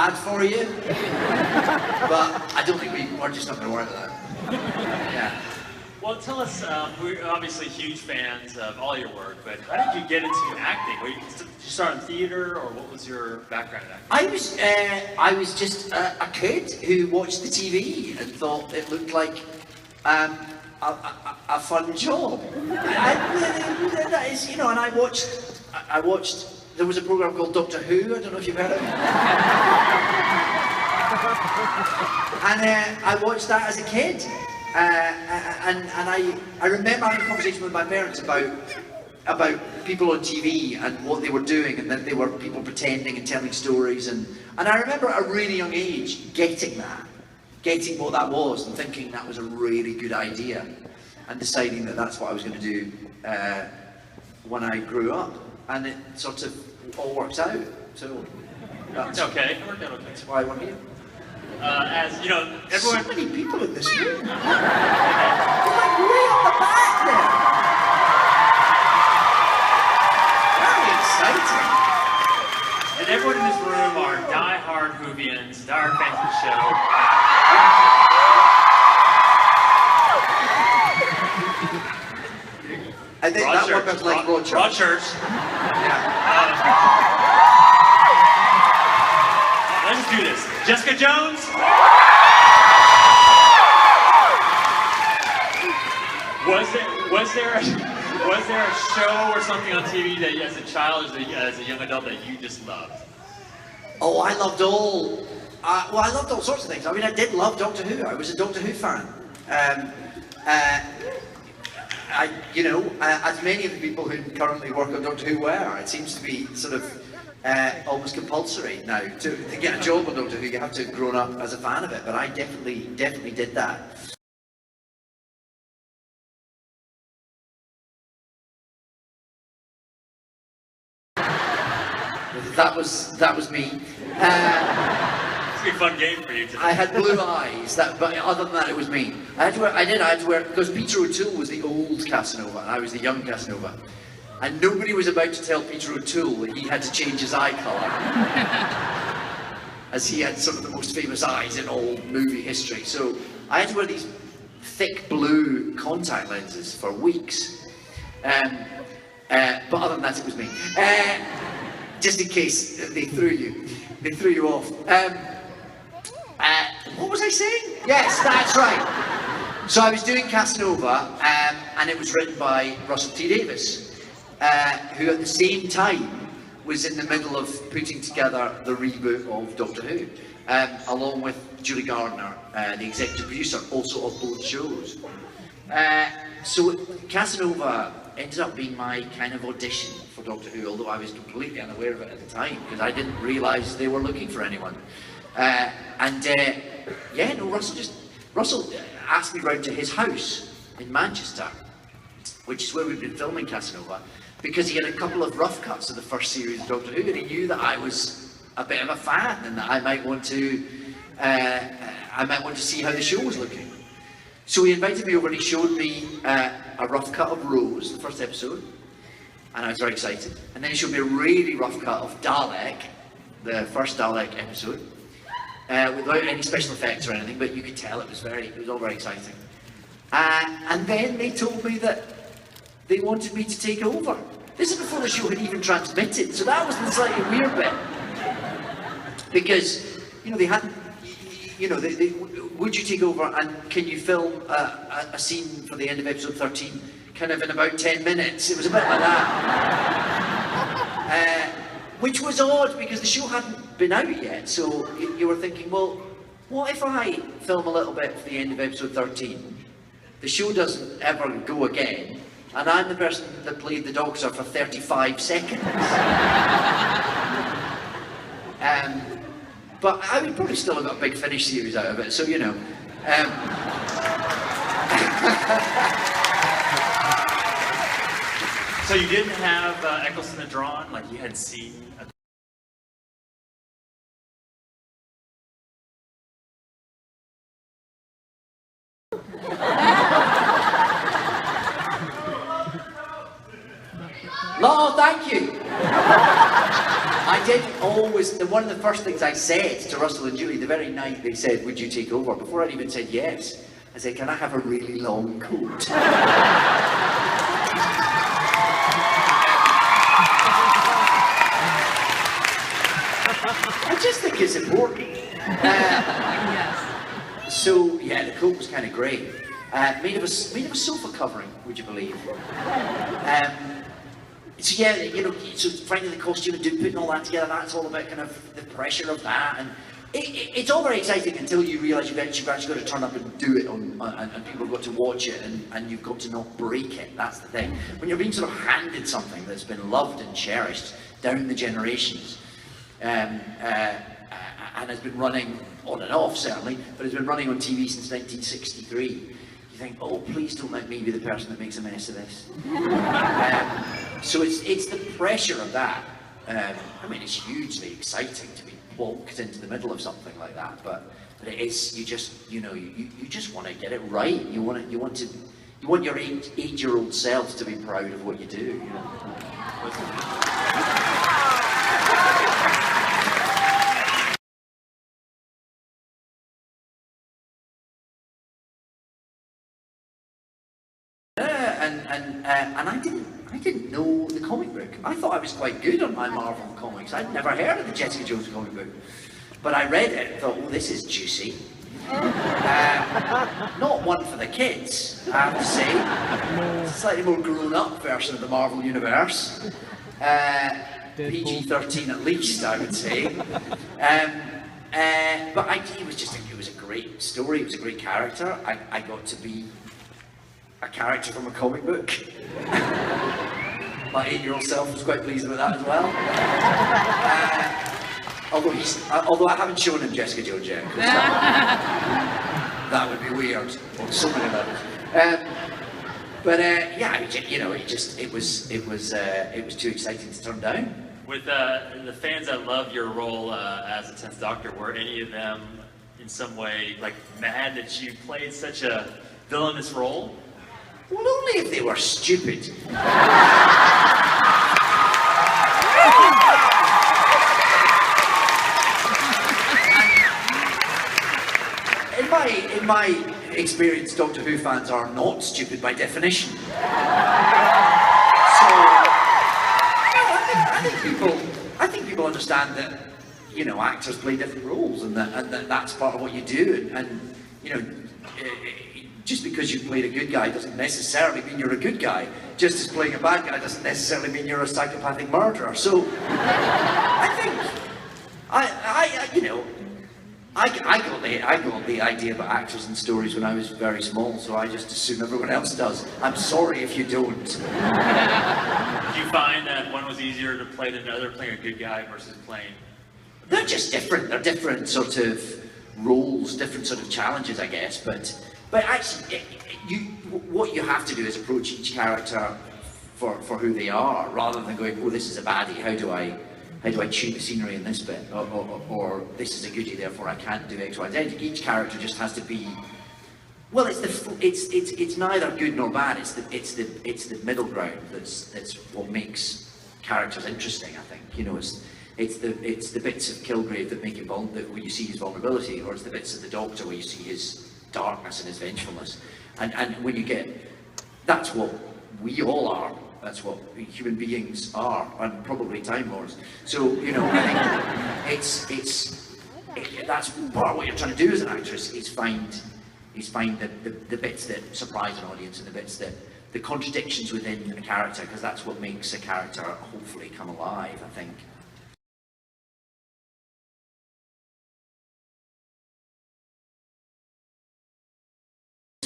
bad for you, but I don't think we're just not going to work with that. Yeah. Well, tell us, we're obviously huge fans of all your work, but how did you get into acting? Did you start in theater, or what was your background in acting? I was just a kid who watched the TV and thought it looked like a fun job. That is, you know, and I watched, there was a program called Doctor Who, I don't know if you've heard of it. And I watched that as a kid. And I remember having a conversation with my parents about people on TV and what they were doing, and that they were people pretending and telling stories, and I remember at a really young age getting what that was and thinking that was a really good idea, and deciding that that's what I was going to do when I grew up, and it sort of all works out. So that's okay. That's why I'm here. As you know, everyone. So many people in this room. They're like way up the back there. Very exciting. And everyone in this room are die-hard Whovians, die-hard fans of the show. I think that worked like Broadchurch. Broadchurch. Yeah. Let's do this. Jessica Jones. Was there a show or something on TV that, as a child, as a young adult, that you just loved? Oh, I loved all. Well, I loved all sorts of things. I mean, I did love Doctor Who. I was a Doctor Who fan. As many of the people who currently work on Doctor Who were, it seems to be sort of almost compulsory now to get a job on Doctor Who. You have to have grown up as a fan of it, but I definitely did that. That was me. It's gonna be a fun game for you today. I had blue eyes, but other than that, it was me. I had to wear, because Peter O'Toole was the old Casanova, and I was the young Casanova. And nobody was about to tell Peter O'Toole that he had to change his eye colour. As he had some of the most famous eyes in all movie history. So I had to wear these thick blue contact lenses for weeks. But other than that, it was me. Just in case they threw you off. What was I saying? Yes, that's right. So I was doing Casanova, and it was written by Russell T Davies, who at the same time was in the middle of putting together the reboot of Doctor Who, along with Julie Gardner, the executive producer, also of both shows. So Casanova ended up being my kind of audition for Doctor Who, although I was completely unaware of it at the time, because I didn't realise they were looking for anyone. Russell asked me round to his house in Manchester, which is where we've been filming Casanova, because he had a couple of rough cuts of the first series of Doctor Who, and he knew that I was a bit of a fan, and that I might want to see how the show was looking. So he invited me over and he showed me a rough cut of Rose, the first episode, and I was very excited. And then he showed me a really rough cut of Dalek, the first Dalek episode, without any special effects or anything, but you could tell it was all very exciting. And then they told me that they wanted me to take over. This is before the show had even transmitted, so that was the slightly weird bit. Because, they hadn't, would you take over and can you film a scene for the end of episode 13 kind of in about 10 minutes? It was a bit like that. Which was odd because the show hadn't been out yet, so you were thinking, well, what if I film a little bit for the end of episode 13? The show doesn't ever go again, and I'm the person that played the Doctor for 35 seconds. But I would probably still have got a Big Finish series out of it, so So you didn't have Eccleston drawn, like you had seen? No, thank you. I did always, one of the first things I said to Russell and Julie the very night they said, would you take over? Before I'd even said yes, I said, can I have a really long coat? I just think it's important. So yeah, the coat was kind of great. Made of a sofa covering, would you believe? So yeah, you know, so finding the costume and putting all that together, that's all about kind of the pressure of that, and it's all very exciting until you realise you've actually got to turn up and do it, and people have got to watch it, and you've got to not break it. That's the thing. When you're being sort of handed something that's been loved and cherished down the generations, and has been running on and off certainly, but it's been running on TV since 1963. You think, oh, please don't let me be the person that makes a mess of this. So it's the pressure of that. I mean, it's hugely exciting to be walked into the middle of something like that, but it is, you just, you know, you just want to get it right. You want your 8-year-old self to be proud of what you do. You know? And I didn't know the comic book. I thought I was quite good on my Marvel comics. I'd never heard of the Jessica Jones comic book. But I read it and thought, oh, this is juicy. Not one for the kids, I have to say. It's a slightly more grown-up version of the Marvel Universe. PG-13 at least, I would say. But it was a great story, it was a great character. I got to be a character from a comic book. My 8-year-old self was quite pleased with that as well. Although I haven't shown him Jessica Jones yet, that would be weird on so many levels. Yeah, you know, it was too exciting to turn down. With the fans that love your role as the 10th Doctor, were any of them in some way like mad that you played such a villainous role? Well, only if they were stupid. In my experience, Doctor Who fans are not stupid by definition. So, I think people understand that, you know, actors play different roles, and that's part of what you do, and you know. Just because you played a good guy doesn't necessarily mean you're a good guy. Just as playing a bad guy doesn't necessarily mean you're a psychopathic murderer. So, I think, I got the idea about actors and stories when I was very small, so I just assume everyone else does. I'm sorry if you don't. Did you find that one was easier to play than another, playing a good guy versus playing? They're just different. They're different sort of roles, different sort of challenges, I guess. But actually, what you have to do is approach each character for who they are, rather than going, oh, this is a baddie, how do I tune the scenery in this bit, or this is a goodie, therefore I can't do X, Y, Z. Each character just has to be, well, it's neither good nor bad. It's the middle ground that's what makes characters interesting. I think, you know, it's the bits of Kilgrave that make him where you see his vulnerability, or it's the bits of the Doctor where you see his darkness and his vengefulness, and when you get, that's what we all are, that's what human beings are, and probably Time Lords. So, you know, I think that's part of what you're trying to do as an actress, is find the bits that surprise an audience, and the bits that, the contradictions within a character, because that's what makes a character hopefully come alive, I think.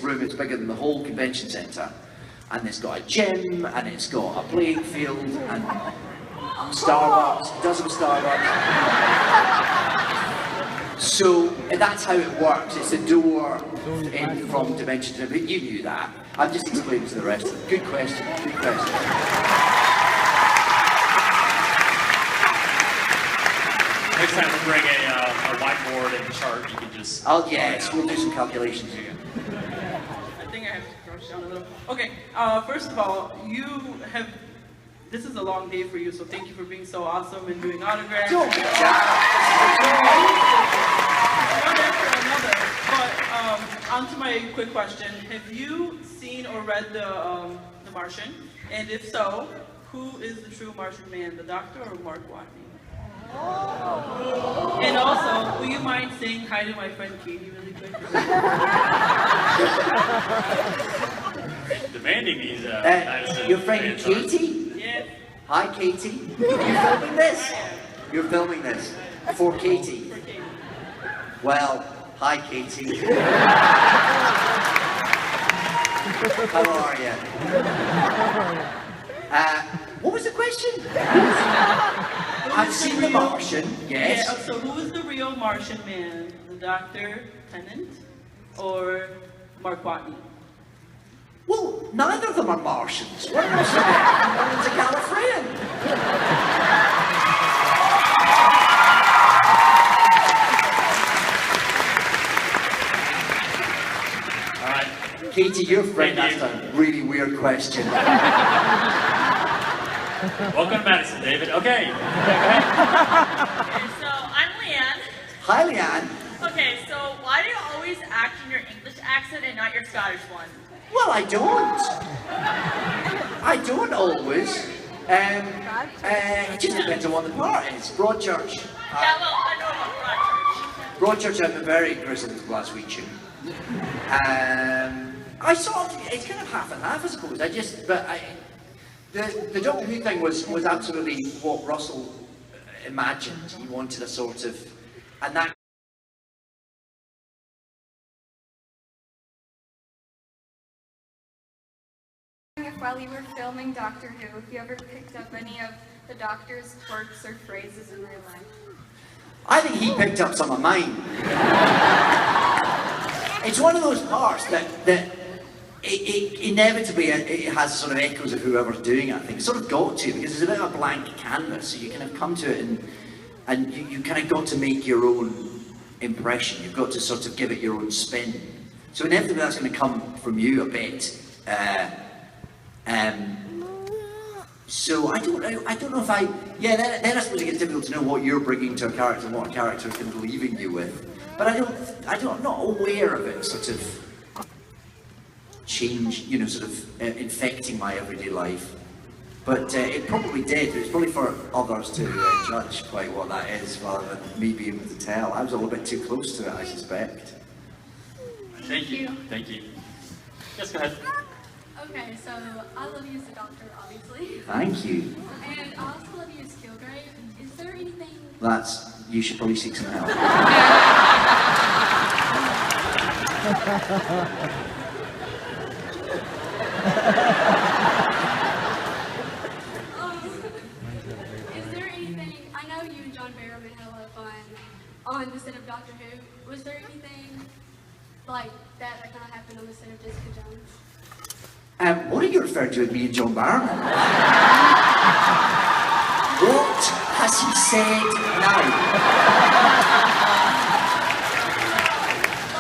Room is bigger than the whole convention centre, and it's got a gym, and it's got a playing field, and Starbucks, dozen Starbucks. So that's how it works. It's a door in from dimension to dimension. You knew that. I'm just explaining to the rest of them. Good question. Good question. Next time we'll bring a whiteboard and a chart. You can just. Oh yes, we'll do some calculations here. I think I have to crouch down a little. Okay, first of all, you have this is a long day for you, so thank you for being so awesome and doing autographs. Don't be shy. But on to my quick question. Have you seen or read The Martian? And if so, who is the true Martian man, the Doctor or Mark Watney? Oh. And also, will you mind saying hi to my friend Katie really quick? Demanding these Madison your friend fans, Katie? Yes. Hi, Katie. You're filming this? You're filming this for Katie. For Katie. Well, hi, Katie. How are you? What was the question? I've seen The Martian, yes. Yeah, so who is the real Martian man? The Doctor, Tennant, or Mark Watney? Well, neither of them are Martians. One of them's a Gallifreyan. All right. Katie, your friend Thank you. asked a really weird question. Welcome to Madison, David. Okay. Okay, so I'm Leanne. Hi, Leanne. Okay, so why do you always act in your English accent and not your Scottish one? Well, I don't. I don't always. It just depends on what the part is. Broadchurch. Yeah, well, I know about Broadchurch. Broadchurch had a very grizzled Glaswegian. I sort of, it's kind of half and half, I suppose. The Doctor Who thing was absolutely what Russell imagined. He wanted a sort of, and that. If while you were filming Doctor Who, if you ever picked up any of the Doctor's quirks or phrases in real life? I think he picked up some of mine. It's one of those parts that inevitably it has sort of echoes of whoever's doing it. I think it's sort of got to, because it's a bit of a blank canvas, so you kind of come to it and you kind of got to make your own impression. You've got to sort of give it your own spin. So inevitably that's going to come from you a bit. So I don't know if then I suppose it gets difficult to know what you're bringing to a character and what a character is kind of leaving you with. But I'm not aware of it sort of change, sort of infecting my everyday life. But it probably did. It's probably for others to judge quite what that is, rather than me being able to tell. I was a little bit too close to it, I suspect. Thank you. Thank you. Yes, go ahead. Okay, so I love you as a Doctor, obviously. Thank you. And I also love you as Kilgrave. Is there anything... You should probably seek some help. Is there anything... I know you and John Barrowman had a lot of fun on the set of Doctor Who. Was there anything like that kind of happened on the set of Jessica Jones? What are you referring to with me and John Barrowman? What has he said now?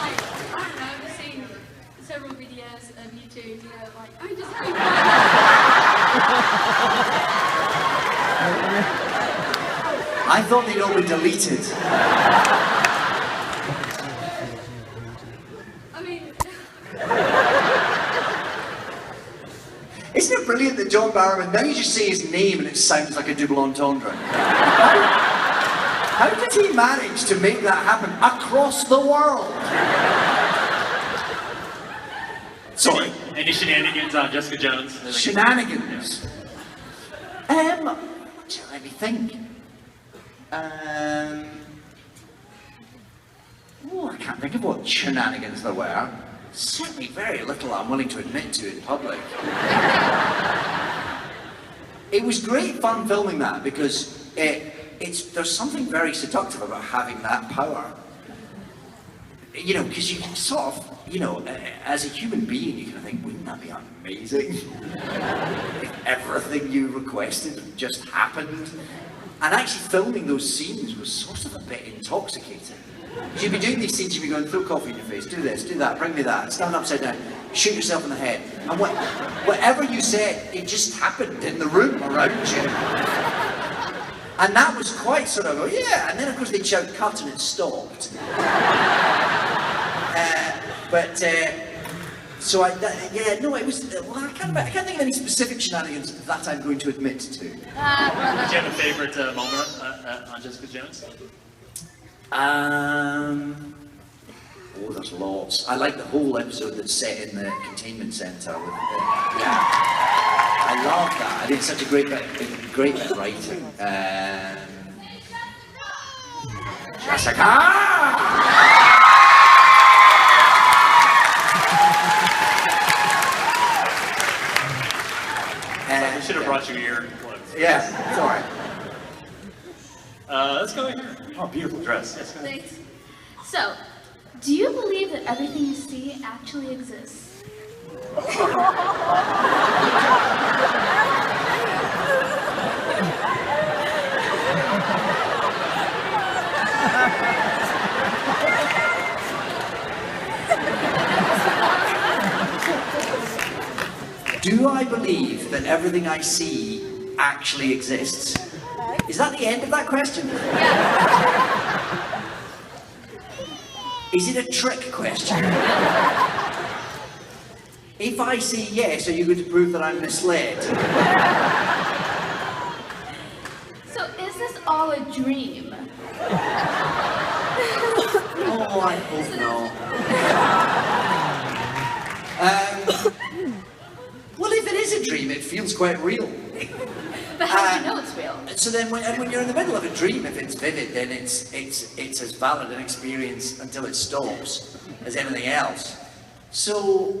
Like, I don't know, I've seen several videos of you two, like, I just... I thought they'd all been deleted. I mean... Isn't it brilliant that John Barrowman, now you just say his name and it sounds like a double entendre? How did he manage to make that happen across the world? Sorry. Any shenanigans on Jessica Jones? Shenanigans. Let me think. I can't think of what shenanigans there were. Certainly very little I'm willing to admit to in public. It was great fun filming that because there's something very seductive about having that power. Because you can sort of, as a human being, you kind of think, wouldn't that be amazing? If everything you requested just happened. And actually filming those scenes was sort of a bit intoxicating. Because you'd be doing these scenes, you'd be going, throw coffee in your face, do this, do that, bring me that, stand upside down. shoot yourself in the head. And whatever you said, it just happened in the room around you. And that was quite sort of, oh yeah, and then of course they'd shout cut and it stopped. It was, well, I can't think of any specific shenanigans that I'm going to admit to. Did you have a favorite moment on Jessica Jones? Oh, there's lots. I like the whole episode that's set in the containment centre. I love that. I think it's such a great bit of writing. Jessica! We should have brought you earplugs. Yeah, it's alright. Let's go here. Oh, beautiful dress. Yes, go ahead. Thanks. So, do you believe that everything you see actually exists? Do I believe that everything I see actually exists? Is that the end of that question? Yeah. Is it a trick question? If I say yes, are you going to prove that I'm misled? So, is this all a dream? Oh, I hope not. Well, if it is a dream, it feels quite real. But how do you know it's real? So then, when you're in the middle of a dream, if it's vivid, then it's as valid an experience until it stops as anything else. So